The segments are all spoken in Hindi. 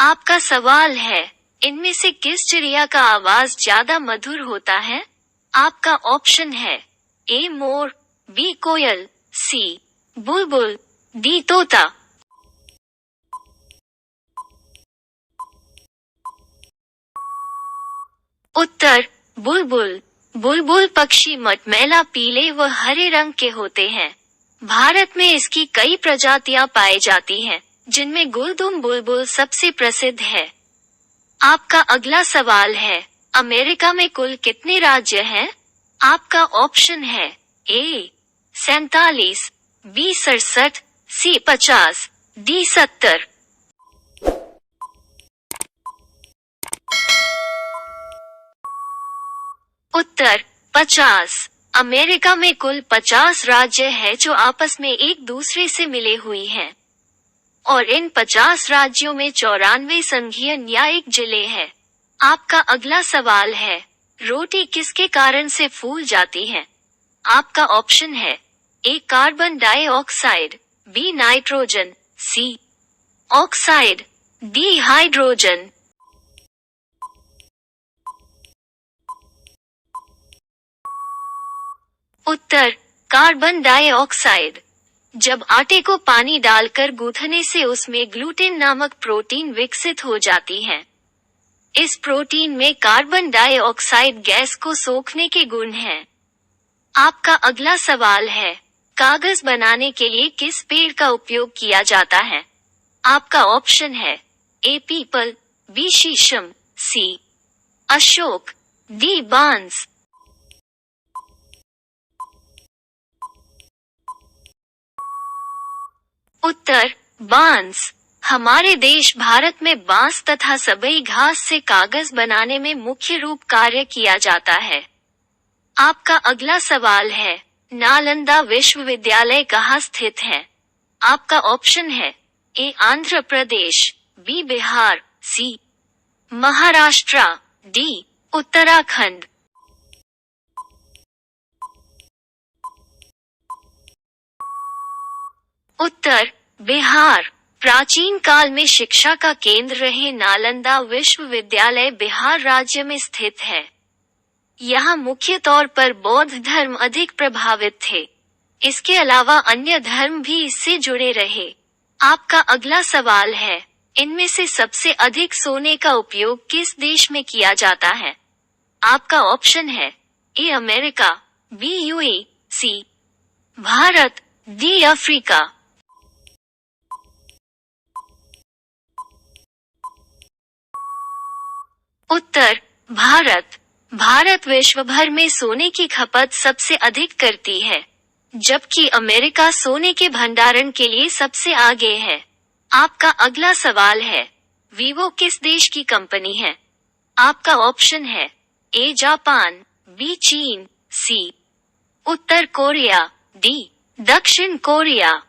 आपका सवाल है, इनमें से किस चिड़िया का आवाज ज्यादा मधुर होता है? आपका ऑप्शन है ए मोर, बी कोयल, सी बुलबुल, डी तोता। उत्तर बुलबुल। बुलबुल पक्षी मटमैला पीले व हरे रंग के होते हैं। भारत में इसकी कई प्रजातियां पाई जाती हैं, जिनमें गुलदुम बुलबुल सबसे प्रसिद्ध है। आपका अगला सवाल है, अमेरिका में कुल कितने राज्य हैं? आपका ऑप्शन है ए 47, बी 67, सी 50, डी 70। उत्तर 50। अमेरिका में कुल 50 राज्य है जो आपस में एक दूसरे से मिले हुई हैं। और इन 50 राज्यों में 94 संघीय न्यायिक जिले हैं। आपका अगला सवाल है, रोटी किसके कारण से फूल जाती है? आपका ऑप्शन है ए कार्बन डाइऑक्साइड, बी नाइट्रोजन, सी ऑक्साइड, डी हाइड्रोजन। उत्तर कार्बन डाइऑक्साइड। जब आटे को पानी डालकर गूंथने से उसमें ग्लूटेन नामक प्रोटीन विकसित हो जाती है। इस प्रोटीन में कार्बन डाइऑक्साइड गैस को सोखने के गुण हैं। आपका अगला सवाल है, कागज बनाने के लिए किस पेड़ का उपयोग किया जाता है? आपका ऑप्शन है ए पीपल, बी शीशम, सी अशोक, डी बांस। उत्तर बांस। हमारे देश भारत में बांस तथा सबई घास से कागज बनाने में मुख्य रूप कार्य किया जाता है। आपका अगला सवाल है, नालंदा विश्वविद्यालय कहाँ स्थित है? आपका ऑप्शन है ए आंध्र प्रदेश, बी बिहार, सी महाराष्ट्र, डी उत्तराखंड। उत्तर बिहार। प्राचीन काल में शिक्षा का केंद्र रहे नालंदा विश्वविद्यालय बिहार राज्य में स्थित है। यहाँ मुख्य तौर पर बौद्ध धर्म अधिक प्रभावित थे। इसके अलावा अन्य धर्म भी इससे जुड़े रहे। आपका अगला सवाल है, इनमें से सबसे अधिक सोने का उपयोग किस देश में किया जाता है? आपका ऑप्शन है A America, B UAE, C Bharat, D Africa. उत्तर भारत। भारत विश्व भर में सोने की खपत सबसे अधिक करती है, जबकि अमेरिका सोने के भंडारण के लिए सबसे आगे है। आपका अगला सवाल है, वीवो किस देश की कंपनी है? आपका ऑप्शन है ए जापान, बी चीन, सी उत्तर कोरिया, डी दक्षिण कोरिया।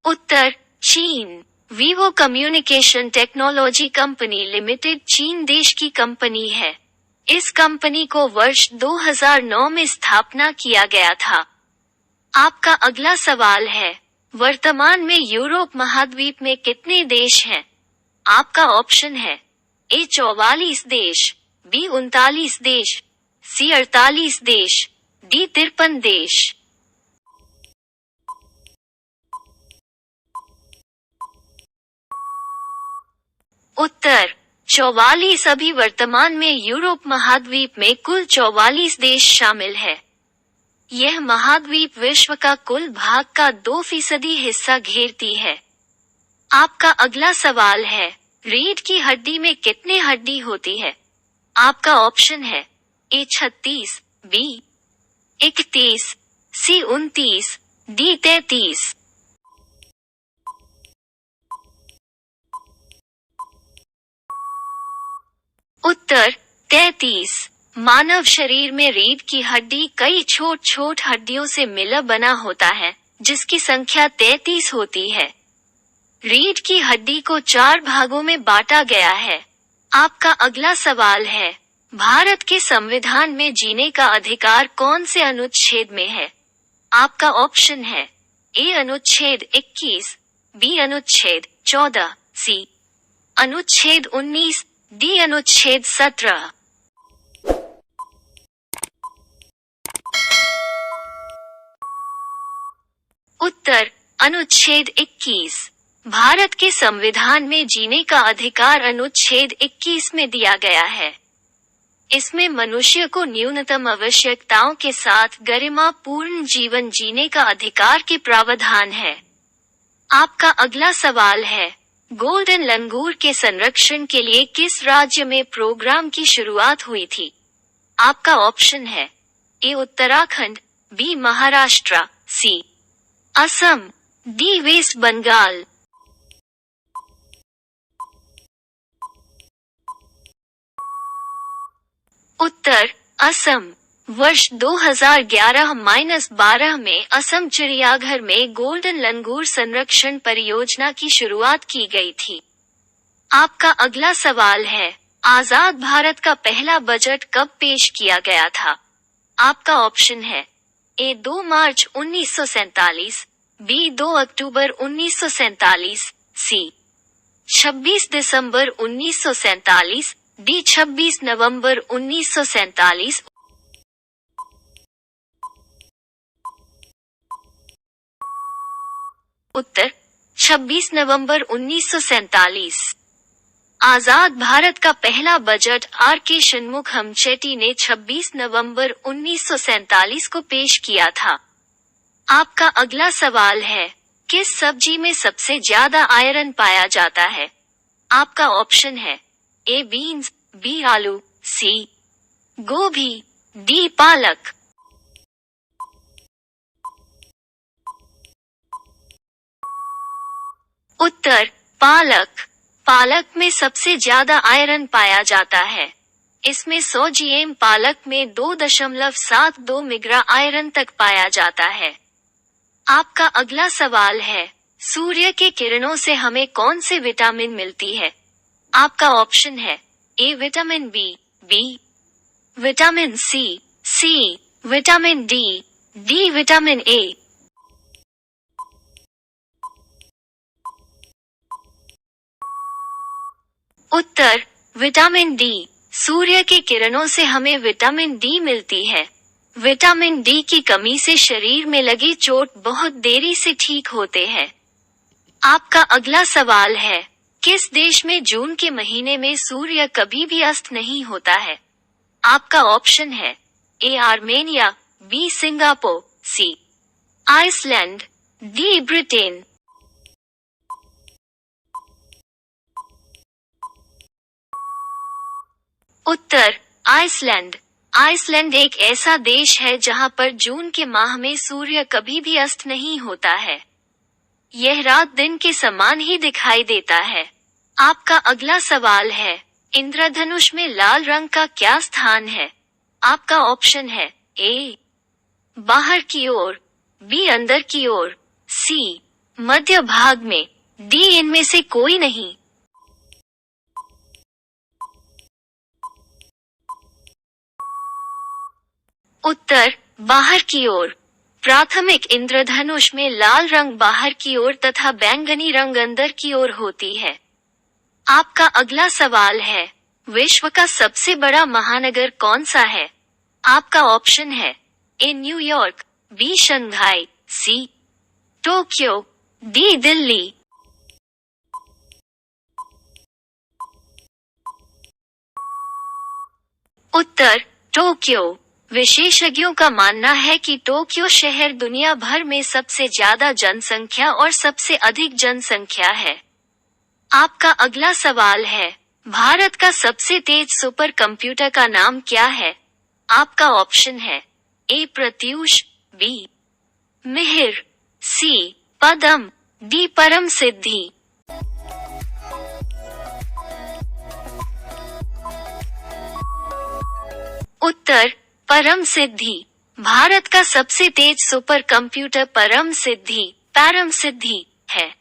उत्तर चीन। Vivo communication technology company limited चीन देश की कंपनी है। इस कंपनी को वर्ष 2009 में स्थापना किया गया था। आपका अगला सवाल है, वर्तमान में यूरोप महाद्वीप में कितने देश हैं? आपका ऑप्शन है ए 44 देश, बी 39 देश, सी 48 देश, डी 53 देश। उत्तर 44। अभी वर्तमान में यूरोप महाद्वीप में कुल 44 देश शामिल है। यह महाद्वीप विश्व का कुल भाग का 2% हिस्सा घेरती है। आपका अगला सवाल है, रीढ़ की हड्डी में कितने हड्डी होती है? आपका ऑप्शन है ए 36, बी 31, सी 29, डी 33। उत्तर 33। मानव शरीर में रीढ़ की हड्डी कई छोट छोट हड्डियों से मिला बना होता है, जिसकी संख्या 33 होती है। रीढ़ की हड्डी को 4 भागों में बांटा गया है। आपका अगला सवाल है, भारत के संविधान में जीने का अधिकार कौन से अनुच्छेद में है? आपका ऑप्शन है ए अनुच्छेद 21, बी अनुच्छेद 14, सी अनुच्छेद 19, डी अनुच्छेद 17। उत्तर अनुच्छेद 21। भारत के संविधान में जीने का अधिकार अनुच्छेद 21 में दिया गया है। इसमें मनुष्य को न्यूनतम आवश्यकताओं के साथ गरिमापूर्ण जीवन जीने का अधिकार के प्रावधान है। आपका अगला सवाल है, गोल्डन लंगूर के संरक्षण के लिए किस राज्य में प्रोग्राम की शुरुआत हुई थी? आपका ऑप्शन है ए उत्तराखंड, बी महाराष्ट्र, सी असम, डी वेस्ट बंगाल। उत्तर असम। वर्ष 2011-12 में असम चिड़ियाघर में गोल्डन लंगूर संरक्षण परियोजना की शुरुआत की गई थी। आपका अगला सवाल है, आजाद भारत का पहला बजट कब पेश किया गया था? आपका ऑप्शन है ए 2 मार्च 1947, बी 2 अक्टूबर 1947, सी 26 दिसंबर 1947, डी 26 नवंबर 1947। उत्तर 26 नवंबर 1947। आजाद भारत का पहला बजट आर के षणमुखम ने 26 नवंबर 1947 को पेश किया था। आपका अगला सवाल है, किस सब्जी में सबसे ज्यादा आयरन पाया जाता है? आपका ऑप्शन है ए बीन्स, बी आलू, सी गोभी, डी पालक। उत्तर पालक। पालक में सबसे ज्यादा आयरन पाया जाता है। इसमें 100 जीएम पालक में 2.72 मिग्रा आयरन तक पाया जाता है। आपका अगला सवाल है, सूर्य के किरणों से हमें कौन से विटामिन मिलती है? आपका ऑप्शन है A vitamin B, B vitamin C, C vitamin D, D vitamin A. उत्तर विटामिन डी। सूर्य के किरणों से हमें विटामिन डी मिलती है। विटामिन डी की कमी से शरीर में लगी चोट बहुत देरी से ठीक होते हैं। आपका अगला सवाल है, किस देश में जून के महीने में सूर्य कभी भी अस्त नहीं होता है? आपका ऑप्शन है ए आर्मेनिया, बी सिंगापुर, सी आइसलैंड, डी ब्रिटेन। उत्तर आइसलैंड। आइसलैंड एक ऐसा देश है जहां पर जून के माह में सूर्य कभी भी अस्त नहीं होता है। यह रात दिन के समान ही दिखाई देता है। आपका अगला सवाल है, इंद्रधनुष में लाल रंग का क्या स्थान है? आपका ऑप्शन है ए बाहर की ओर, बी अंदर की ओर, सी मध्य भाग में, डी इनमें से कोई नहीं। उत्तर बाहर की ओर। प्राथमिक इंद्रधनुष में लाल रंग बाहर की ओर तथा बैंगनी रंग अंदर की ओर होती है। आपका अगला सवाल है, विश्व का सबसे बड़ा महानगर कौन सा है? आपका ऑप्शन है A New York, B Shanghai, C Tokyo, D Delhi. उत्तर टोक्यो। विशेषज्ञों का मानना है कि टोक्यो शहर दुनिया भर में सबसे ज्यादा जनसंख्या और सबसे अधिक जनसंख्या है। आपका अगला सवाल है, भारत का सबसे तेज सुपर कंप्यूटर का नाम क्या है? आपका ऑप्शन है ए प्रत्यूष, बी मिहिर, सी पदम, डी परम सिद्धि। उत्तर परम सिद्धि। भारत का सबसे तेज सुपर कंप्यूटर परम सिद्धि है।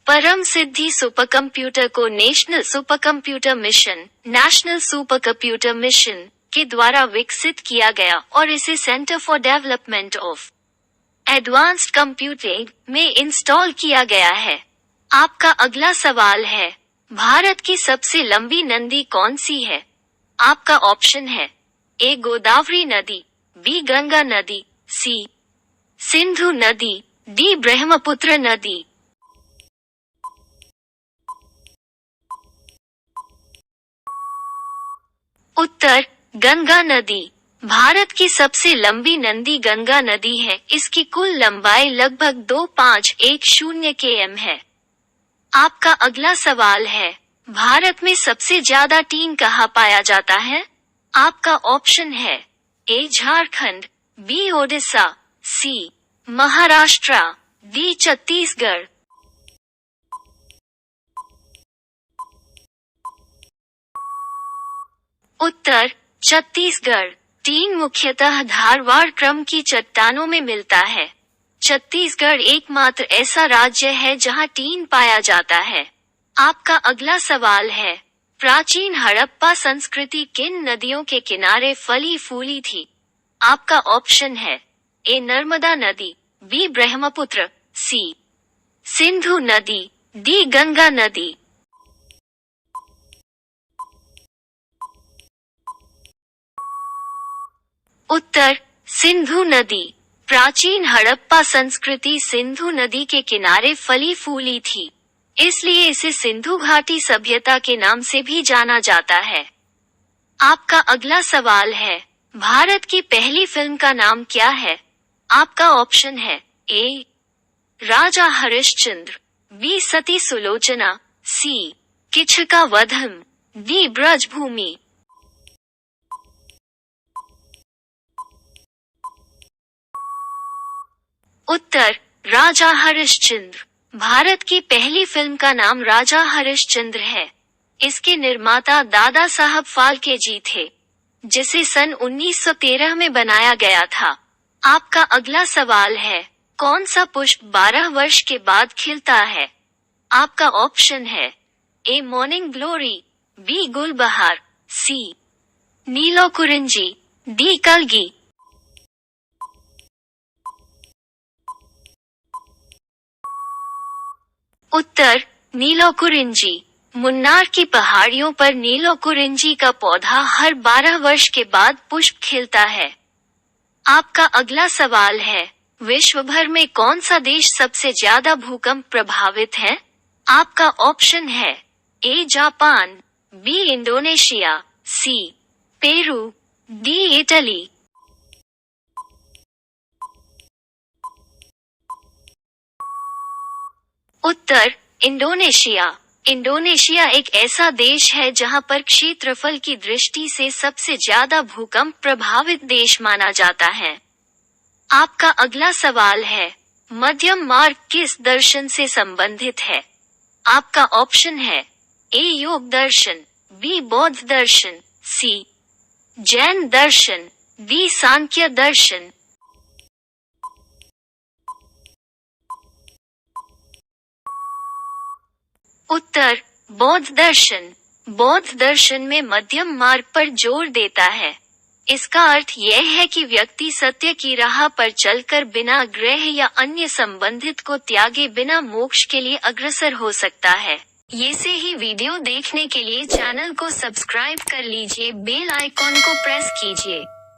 परम सिद्धि सुपर कंप्यूटर को नेशनल सुपर कंप्यूटर मिशन के द्वारा विकसित किया गया और इसे centre for development of advanced computing में इंस्टॉल किया गया है। आपका अगला सवाल है, भारत की सबसे लंबी नदी कौन सी है? आपका ऑप्शन है ए गोदावरी नदी, बी गंगा नदी, सी सिंधु नदी, डी ब्रह्मपुत्र नदी। उत्तर गंगा नदी। भारत की सबसे लंबी नदी गंगा नदी है। इसकी कुल लंबाई लगभग 2510 km है। आपका अगला सवाल है, भारत में सबसे ज्यादा टीन कहाँ पाया जाता है? आपका ऑप्शन है ए झारखंड, बी ओडिशा, सी महाराष्ट्र, डी छत्तीसगढ़। उत्तर छत्तीसगढ़। टीन मुख्यतः धारवाड़ क्रम की चट्टानों में मिलता है। छत्तीसगढ़ एकमात्र ऐसा राज्य है जहां टीन पाया जाता है। आपका अगला सवाल है, प्राचीन हड़प्पा संस्कृति किन नदियों के किनारे फली फूली थी? आपका ऑप्शन है ए नर्मदा नदी, बी ब्रह्मपुत्र, सी सिंधु नदी, डी गंगा नदी। उत्तर सिंधु नदी। प्राचीन हड़प्पा संस्कृति सिंधु नदी के किनारे फली फूली थी, इसलिए इसे सिंधु घाटी सभ्यता के नाम से भी जाना जाता है। आपका अगला सवाल है, भारत की पहली फिल्म का नाम क्या है? आपका ऑप्शन है ए राजा हरिश्चंद्र, बी सती सुलोचना, सी किचका वधम, डी ब्रजभूमि। उत्तर राजा हरिश्चंद्र। भारत की पहली फिल्म का नाम राजा हरिश्चंद्र है। इसके निर्माता दादा साहब फाल्के जी थे, जिसे सन 1913 में बनाया गया था। आपका अगला सवाल है, कौन सा पुष्प 12 वर्ष के बाद खिलता है? आपका ऑप्शन है ए मॉर्निंग ग्लोरी, बी गुलबहार, सी नीलोकुरिंजी, डी कलगी। उत्तर नीलोकुरिंजी। मुन्नार की पहाड़ियों पर नीलोकुरिंजी का पौधा हर 12 वर्ष के बाद पुष्प खिलता है। आपका अगला सवाल है, विश्व भर में कौन सा देश सबसे ज्यादा भूकंप प्रभावित है? आपका ऑप्शन है A Japan, B Indonesia, C Peru, D Italy. उत्तर इंडोनेशिया। इंडोनेशिया एक ऐसा देश है जहां पर क्षेत्रफल की दृष्टि से सबसे ज्यादा भूकंप प्रभावित देश माना जाता है। आपका अगला सवाल है, मध्यम मार्ग किस दर्शन से संबंधित है? आपका ऑप्शन है ए योग दर्शन, बी बौद्ध दर्शन, सी जैन दर्शन, डी सांख्य दर्शन। उत्तर बौद्ध दर्शन। बौद्ध दर्शन में मध्यम मार्ग पर जोर देता है। इसका अर्थ यह है कि व्यक्ति सत्य की राह पर चलकर बिना ग्रह या अन्य संबंधित को त्यागे बिना मोक्ष के लिए अग्रसर हो सकता है। ये से ही वीडियो देखने के लिए चैनल को सब्सक्राइब कर लीजिए, बेल आइकॉन को प्रेस कीजिए।